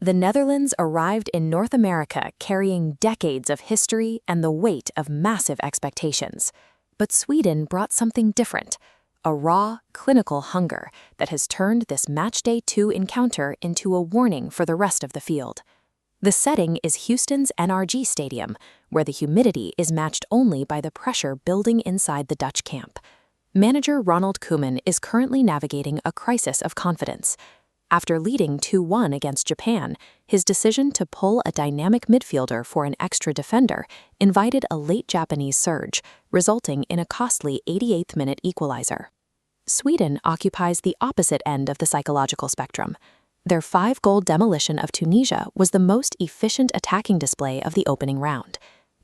The Netherlands arrived in North America carrying decades of history and the weight of massive expectations. But Sweden brought something different, a raw, clinical hunger that has turned this Matchday 2 encounter into a warning for the rest of the field. The setting is Houston's NRG Stadium, where the humidity is matched only by the pressure building inside the Dutch camp. Manager Ronald Koeman is currently navigating a crisis of confidence. After leading 2-1 against Japan, his decision to pull a dynamic midfielder for an extra defender invited a late Japanese surge, resulting in a costly 88th-minute equalizer. Sweden occupies the opposite end of the psychological spectrum. Their 5-goal demolition of Tunisia was the most efficient attacking display of the opening round.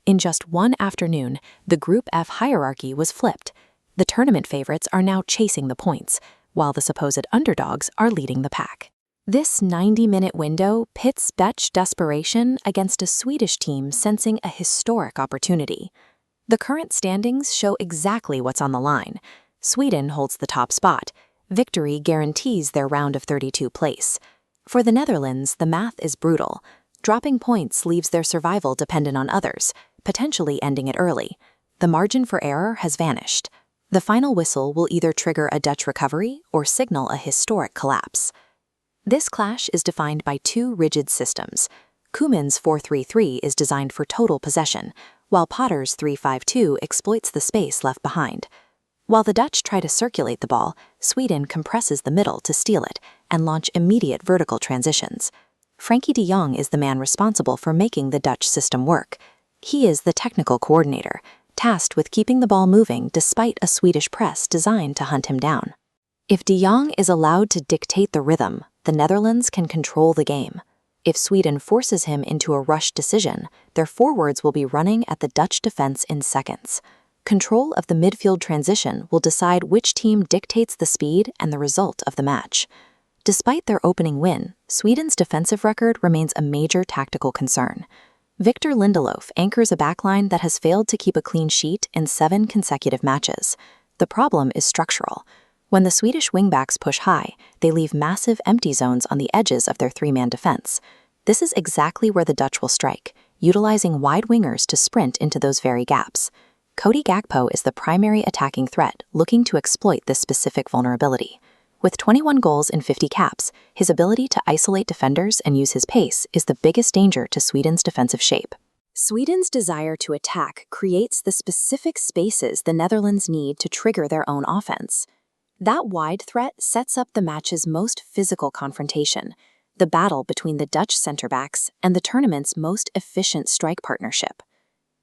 In just one afternoon, the Group F hierarchy was flipped. The tournament favorites are now chasing the points, while the supposed underdogs are leading the pack. This 90-minute window pits Dutch desperation against a Swedish team sensing a historic opportunity. The current standings show exactly what's on the line. Sweden holds the top spot. Victory guarantees their round of 32 place. For the Netherlands, the math is brutal. Dropping points leaves their survival dependent on others, potentially ending it early. The margin for error has vanished. The final whistle will either trigger a Dutch recovery or signal a historic collapse. This clash is defined by two rigid systems. Koeman's 4-3-3 is designed for total possession, while Potter's 3-5-2 exploits the space left behind. While the Dutch try to circulate the ball, Sweden compresses the middle to steal it and launch immediate vertical transitions. Frankie de Jong is the man responsible for making the Dutch system work. He is the technical coordinator, tasked with keeping the ball moving despite a Swedish press designed to hunt him down. If de Jong is allowed to dictate the rhythm, the Netherlands can control the game. If Sweden forces him into a rushed decision, their forwards will be running at the Dutch defense in seconds. Control of the midfield transition will decide which team dictates the speed and the result of the match. Despite their opening win, Sweden's defensive record remains a major tactical concern. Viktor Lindelof anchors a backline that has failed to keep a clean sheet in 7 consecutive matches. The problem is structural. When the Swedish wingbacks push high, they leave massive empty zones on the edges of their 3-man defense. This is exactly where the Dutch will strike, utilizing wide wingers to sprint into those very gaps. Cody Gakpo is the primary attacking threat, looking to exploit this specific vulnerability. With 21 goals in 50 caps, his ability to isolate defenders and use his pace is the biggest danger to Sweden's defensive shape. Sweden's desire to attack creates the specific spaces the Netherlands need to trigger their own offense. That wide threat sets up the match's most physical confrontation, the battle between the Dutch center-backs and the tournament's most efficient strike partnership.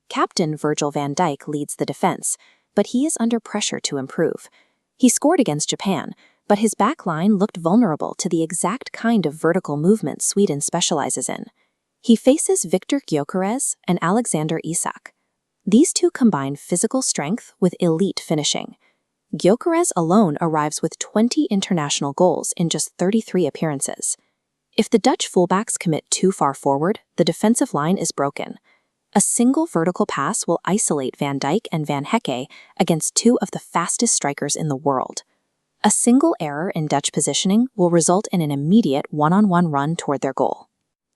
Captain Virgil van Dijk leads the defense, but he is under pressure to improve. He scored against Japan, but his back line looked vulnerable to the exact kind of vertical movement Sweden specializes in. He faces Viktor Gyökeres and Alexander Isak. These two combine physical strength with elite finishing. Gyökeres alone arrives with 20 international goals in just 33 appearances. If the Dutch fullbacks commit too far forward, the defensive line is broken. A single vertical pass will isolate Van Dijk and Van Hecke against two of the fastest strikers in the world. A single error in Dutch positioning will result in an immediate one-on-one run toward their goal.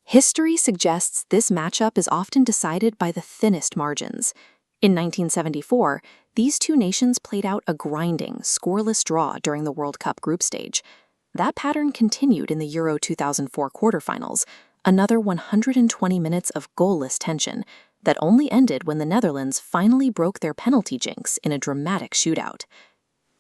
History suggests this matchup is often decided by the thinnest margins. In 1974, these two nations played out a grinding, scoreless draw during the World Cup group stage. That pattern continued in the Euro 2004 quarterfinals, another 120 minutes of goalless tension that only ended when the Netherlands finally broke their penalty jinx in a dramatic shootout.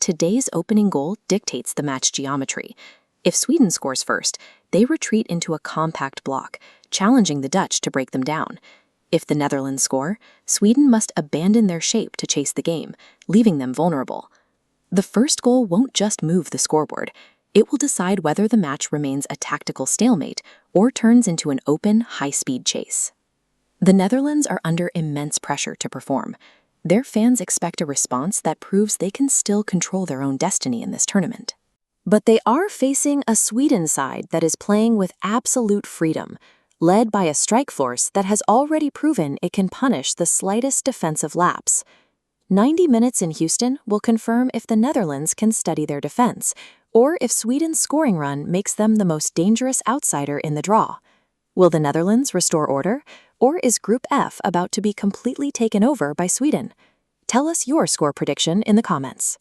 Today's opening goal dictates the match geometry. If Sweden scores first, they retreat into a compact block, challenging the Dutch to break them down. If the Netherlands score, Sweden must abandon their shape to chase the game, leaving them vulnerable. The first goal won't just move the scoreboard. It will decide whether the match remains a tactical stalemate or turns into an open, high-speed chase. The Netherlands are under immense pressure to perform. Their fans expect a response that proves they can still control their own destiny in this tournament. But they are facing a Sweden side that is playing with absolute freedom, led by a strike force that has already proven it can punish the slightest defensive lapse. 90 minutes in Houston will confirm if the Netherlands can steady their defense, or if Sweden's scoring run makes them the most dangerous outsider in the draw. Will the Netherlands restore order? Or is Group F about to be completely taken over by Sweden? Tell us your score prediction in the comments.